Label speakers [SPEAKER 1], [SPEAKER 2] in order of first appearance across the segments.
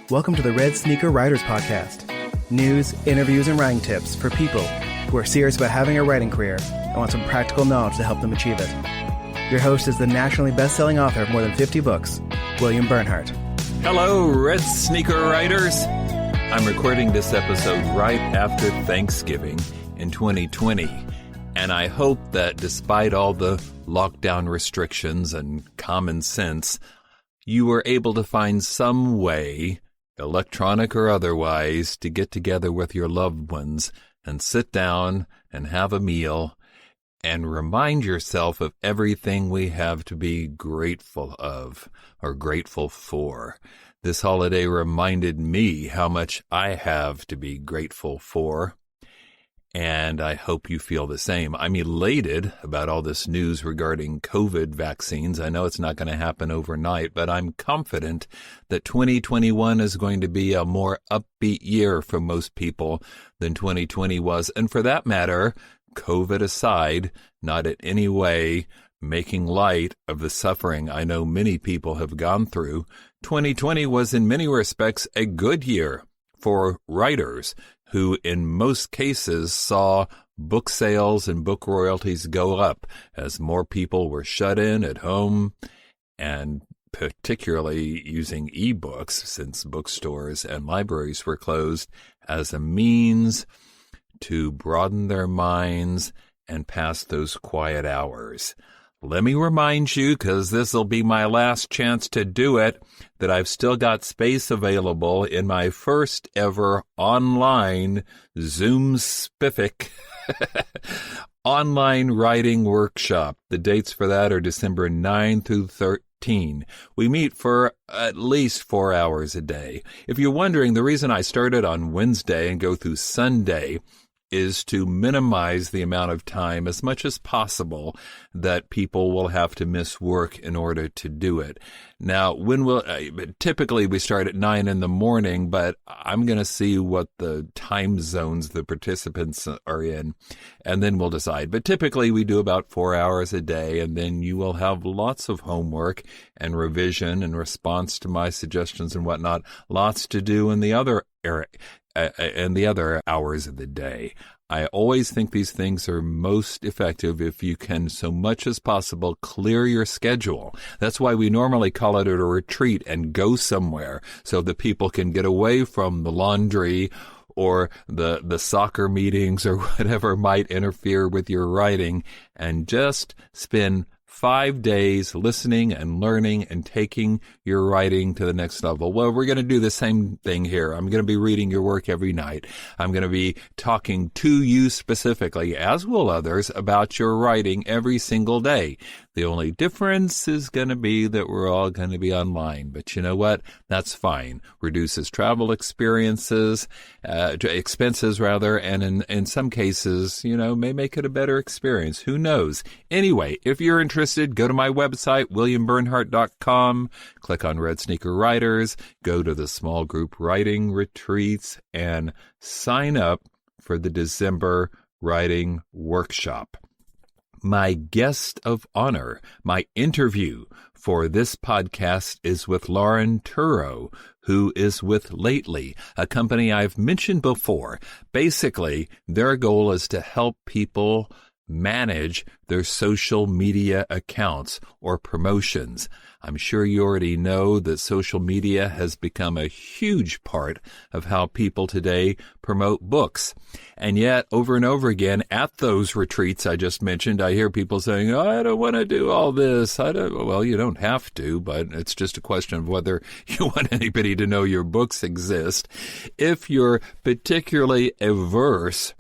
[SPEAKER 1] Welcome to the Red Sneaker Writers Podcast. News, interviews, and writing tips for people who are serious about having a writing career and want some practical knowledge to help them achieve it. Your host is the nationally best-selling author of more than 50 books, William Bernhardt.
[SPEAKER 2] Hello, Red Sneaker Writers. I'm recording this episode right after Thanksgiving in 2020, and I hope that despite all the lockdown restrictions and common sense, you were able to find some way, electronic or otherwise, to get together with your loved ones and sit down and have a meal and remind yourself of everything we have to be grateful of or grateful for. This holiday reminded me how much I have to be grateful for, and I hope you feel the same. I'm elated about all this news regarding COVID vaccines. I know it's not going to happen overnight, but I'm confident that 2021 is going to be a more upbeat year for most people than 2020 was. And for that matter, COVID aside, not in any way making light of the suffering I know many people have gone through, 2020 was in many respects a good year for writers who in most cases saw book sales and book royalties go up as more people were shut in at home, and particularly using ebooks, since bookstores and libraries were closed, as a means to broaden their minds and pass those quiet hours. Let me remind you, because this will be my last chance to do it, that I've still got space available in my first ever online Zoom-spific online writing workshop. The dates for that are December 9 through 13. We meet for at least 4 hours a day. If you're wondering, the reason I started on Wednesday and go through Sunday is to minimize the amount of time as much as possible that people will have to miss work in order to do it. Now, typically we start at 9 in the morning, but I'm going to see what the time zones the participants are in, and then we'll decide. But typically we do about 4 hours a day, and then you will have lots of homework and revision and response to my suggestions and whatnot, lots to do in the other hours of the day. I always think these things are most effective if you can, so much as possible, clear your schedule. That's why we normally call it a retreat and go somewhere so that people can get away from the laundry or the soccer meetings or whatever might interfere with your writing, and just spend 5 days listening and learning and taking your writing to the next level. Well, we're going to do the same thing here. I'm going to be reading your work every night. I'm going to be talking to you specifically, as will others, about your writing every single day. The only difference is going to be that we're all going to be online. But you know what? That's fine. Reduces travel expenses, and in some cases, may make it a better experience. Who knows? Anyway, if you're interested, go to my website, williambernhardt.com, click on Red Sneaker Writers, go to the small group writing retreats, and sign up for the December writing workshop. My guest of honor, my interview for this podcast, is with Lauren Turow, who is with Lately, a company I've mentioned before. Basically, their goal is to help people manage their social media accounts or promotions. I'm sure you already know that social media has become a huge part of how people today promote books. And yet, over and over again, at those retreats I just mentioned, I hear people saying, I don't want to do all this. Well, you don't have to, but it's just a question of whether you want anybody to know your books exist. If you're particularly averse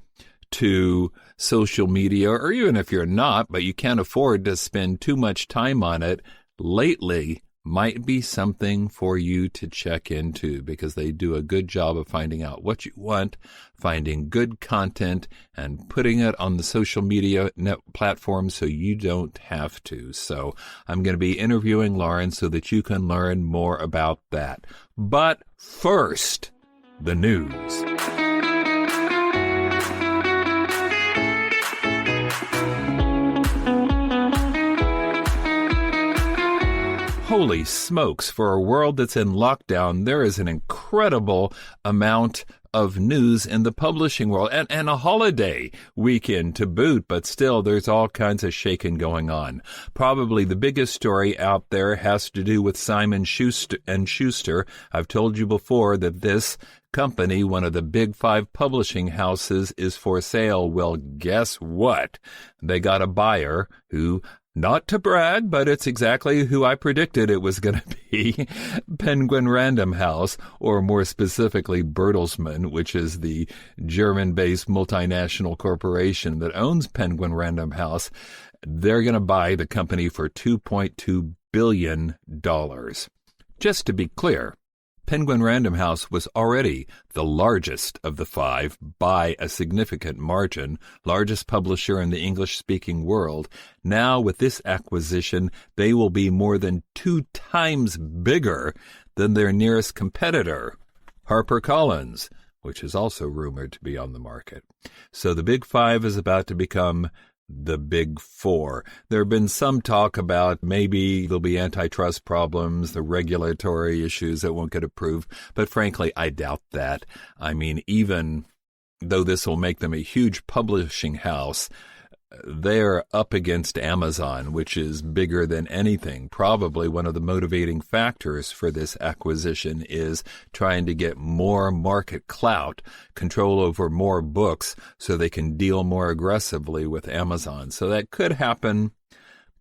[SPEAKER 2] to social media, or even if you're not, but you can't afford to spend too much time on it, Lately might be something for you to check into, because they do a good job of finding out what you want, finding good content, and putting it on the social media platform so you don't have to. So I'm going to be interviewing Lauren so that you can learn more about that. But first, the news. Holy smokes, for a world that's in lockdown, there is an incredible amount of news in the publishing world, and a holiday weekend to boot, but still there's all kinds of shaking going on. Probably the biggest story out there has to do with Simon Schuster. I've told you before that this company, one of the big 5 publishing houses, is for sale. Well, guess what? They got a buyer who, not to brag, but it's exactly who I predicted it was going to be, Penguin Random House, or more specifically Bertelsmann, which is the German-based multinational corporation that owns Penguin Random House. They're going to buy the company for $2.2 billion. Just to be clear, Penguin Random House was already the largest of the 5 by a significant margin, largest publisher in the English-speaking world. Now, with this acquisition, they will be more than 2 times bigger than their nearest competitor, HarperCollins, which is also rumored to be on the market. So the Big 5 is about to become the Big 4. There have been some talk about maybe there'll be antitrust problems, the regulatory issues that won't get approved, but frankly, I doubt that. I mean, even though this will make them a huge publishing house, they're up against Amazon, which is bigger than anything. Probably one of the motivating factors for this acquisition is trying to get more market clout, control over more books, so they can deal more aggressively with Amazon. So that could happen,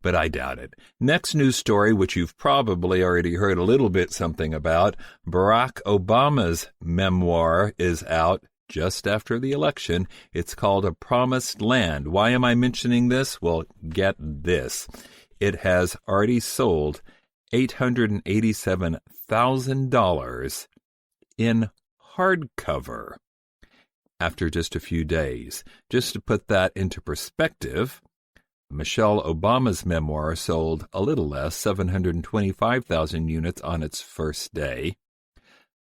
[SPEAKER 2] but I doubt it. Next news story, which you've probably already heard a little bit something about, Barack Obama's memoir is out just after the election. It's called A Promised Land. Why am I mentioning this? Well, get this. It has already sold $887,000 in hardcover after just a few days. Just to put that into perspective, Michelle Obama's memoir sold a little less, 725,000 units on its first day,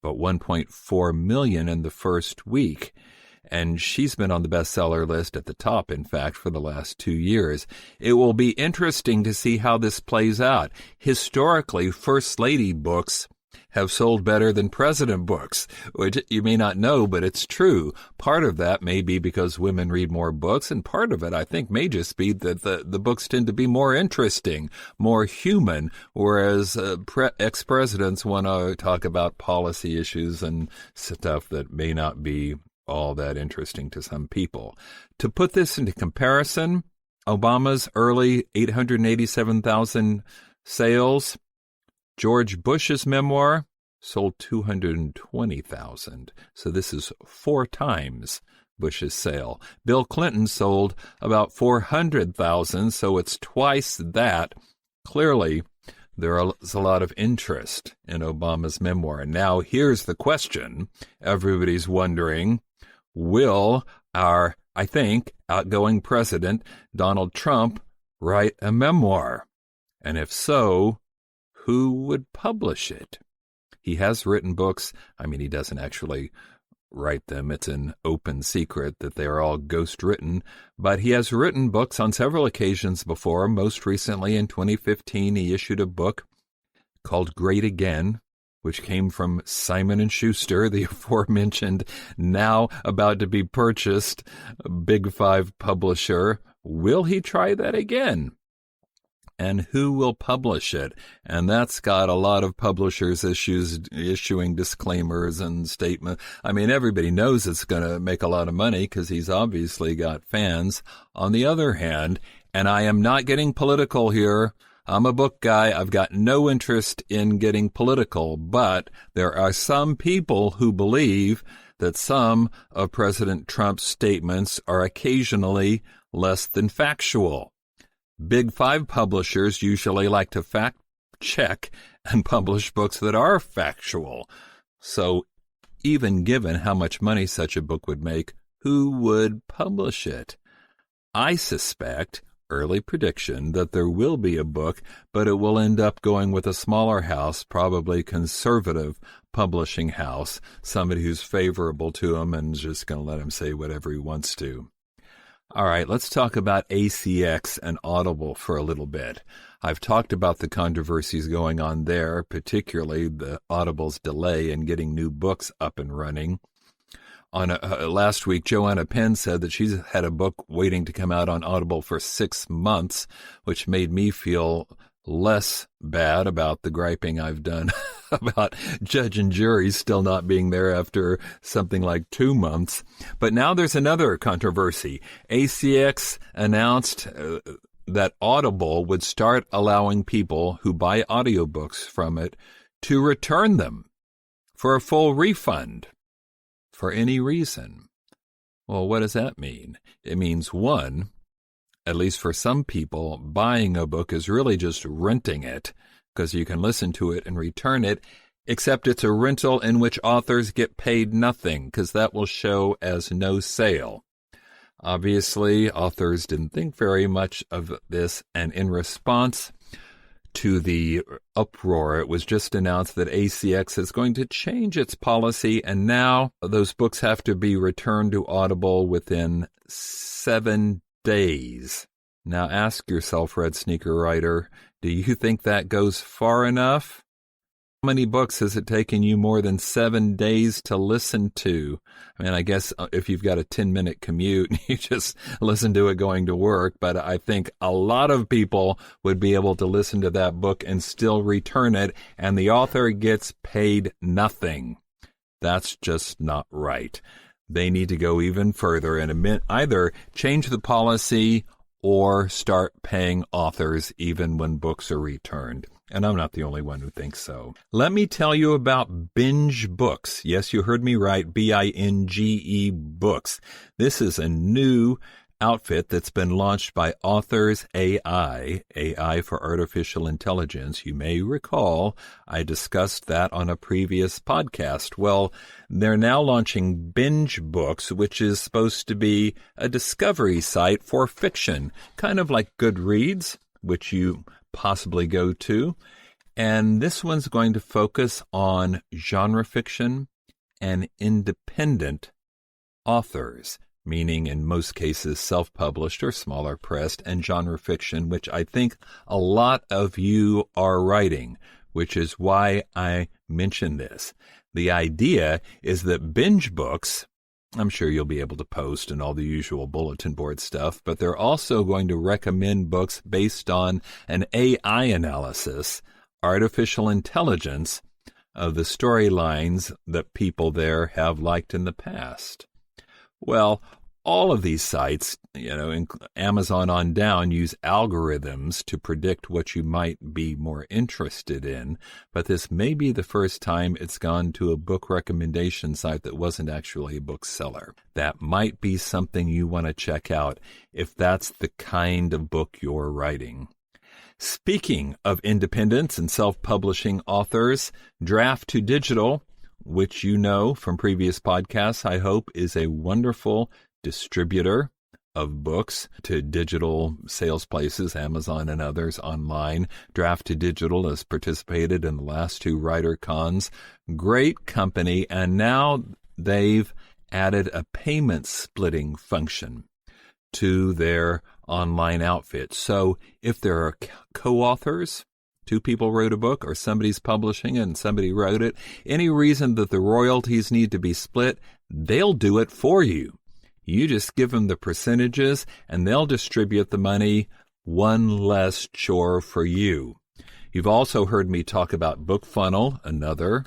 [SPEAKER 2] but 1.4 million in the first week. And she's been on the bestseller list at the top, in fact, for the last 2 years. It will be interesting to see how this plays out. Historically, First Lady books have sold better than president books, which you may not know, but it's true. Part of that may be because women read more books, and part of it, I think, may just be that the books tend to be more interesting, more human, whereas ex-presidents want to talk about policy issues and stuff that may not be all that interesting to some people. To put this into comparison, Obama's early 887,000 sales, George Bush's memoir sold 220,000. So this is 4 times Bush's sale. Bill Clinton sold about 400,000, so it's twice that. Clearly, there's a lot of interest in Obama's memoir. Now, here's the question. Everybody's wondering, will our, I think, outgoing president, Donald Trump, write a memoir? And if so, who would publish it? He has written books. I mean, he doesn't actually write them. It's an open secret that they are all ghost-written. But he has written books on several occasions before. Most recently, in 2015, he issued a book called Great Again, which came from Simon & Schuster, the aforementioned, now about to be purchased, Big 5 publisher. Will he try that again? And who will publish it? And that's got a lot of publishers issuing disclaimers and statements. I mean, everybody knows it's going to make a lot of money because he's obviously got fans. On the other hand, and I am not getting political here, I'm a book guy. I've got no interest in getting political, but there are some people who believe that some of President Trump's statements are occasionally less than factual. Big 5 publishers usually like to fact check and publish books that are factual. So even given how much money such a book would make, who would publish it? I suspect, early prediction, that there will be a book, but it will end up going with a smaller house, probably conservative publishing house, somebody who's favorable to him and just going to let him say whatever he wants to. All right, let's talk about ACX and Audible for a little bit. I've talked about the controversies going on there, particularly the Audible's delay in getting new books up and running. Last week, Joanna Penn said that she's had a book waiting to come out on Audible for 6 months, which made me feel less bad about the griping I've done about judge and jury still not being there after something like 2 months. But now there's another controversy. ACX announced that Audible would start allowing people who buy audiobooks from it to return them for a full refund for any reason. Well, what does that mean? It means, one, at least for some people, buying a book is really just renting it, because you can listen to it and return it, except it's a rental in which authors get paid nothing, because that will show as no sale. Obviously, authors didn't think very much of this, and in response to the uproar, it was just announced that ACX is going to change its policy, and now those books have to be returned to Audible within 7 days. Now ask yourself, Red Sneaker Writer, do you think that goes far enough? How many books has it taken you more than 7 days to listen to? I mean, I guess if you've got a 10-minute commute, you just listen to it going to work. But I think a lot of people would be able to listen to that book and still return it, and the author gets paid nothing. That's just not right. They need to go even further and either change the policy or start paying authors even when books are returned. And I'm not the only one who thinks so. Let me tell you about Binge Books. Yes, you heard me right, Binge Books. This is a new outfit that's been launched by Authors AI for artificial intelligence. You may recall I discussed that on a previous podcast. Well, they're now launching Binge Books, which is supposed to be a discovery site for fiction, kind of like Goodreads, which you possibly go to. And this one's going to focus on genre fiction and independent authors, meaning in most cases self-published or smaller pressed, and genre fiction, which I think a lot of you are writing, which is why I mention this. The idea is that Binge Books, I'm sure you'll be able to post and all the usual bulletin board stuff, but they're also going to recommend books based on an AI analysis, artificial intelligence, of the storylines that people there have liked in the past. Well, all of these sites, Amazon on down, use algorithms to predict what you might be more interested in, but this may be the first time it's gone to a book recommendation site that wasn't actually a bookseller. That might be something you want to check out if that's the kind of book you're writing. Speaking of independents and self-publishing authors, Draft to Digital, which you know from previous podcasts, I hope, is a wonderful distributor of books to digital sales places, Amazon and others online. Draft to Digital has participated in the last 2 writer cons. Great company, and now they've added a payment splitting function to their online outfit. So if there are co-authors, 2 people wrote a book, or somebody's publishing it and somebody wrote it, any reason that the royalties need to be split, they'll do it for you. You just give them the percentages and they'll distribute the money. One less chore for you. You've also heard me talk about BookFunnel, another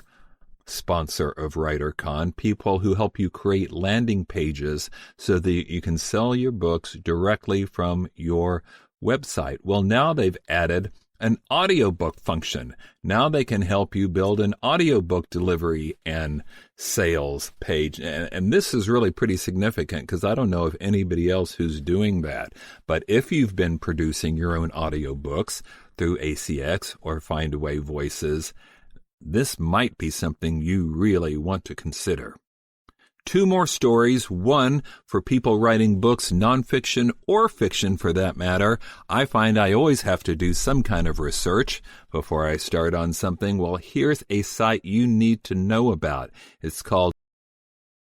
[SPEAKER 2] sponsor of WriterCon, people who help you create landing pages so that you can sell your books directly from your website. Well, now they've added an audiobook function. Now they can help you build an audiobook delivery and sales page. And this is really pretty significant because I don't know of anybody else who's doing that. But if you've been producing your own audiobooks through ACX or Findaway Voices, this might be something you really want to consider. 2 more stories, one for people writing books, nonfiction or fiction for that matter. I find I always have to do some kind of research before I start on something. Well, here's a site you need to know about. It's called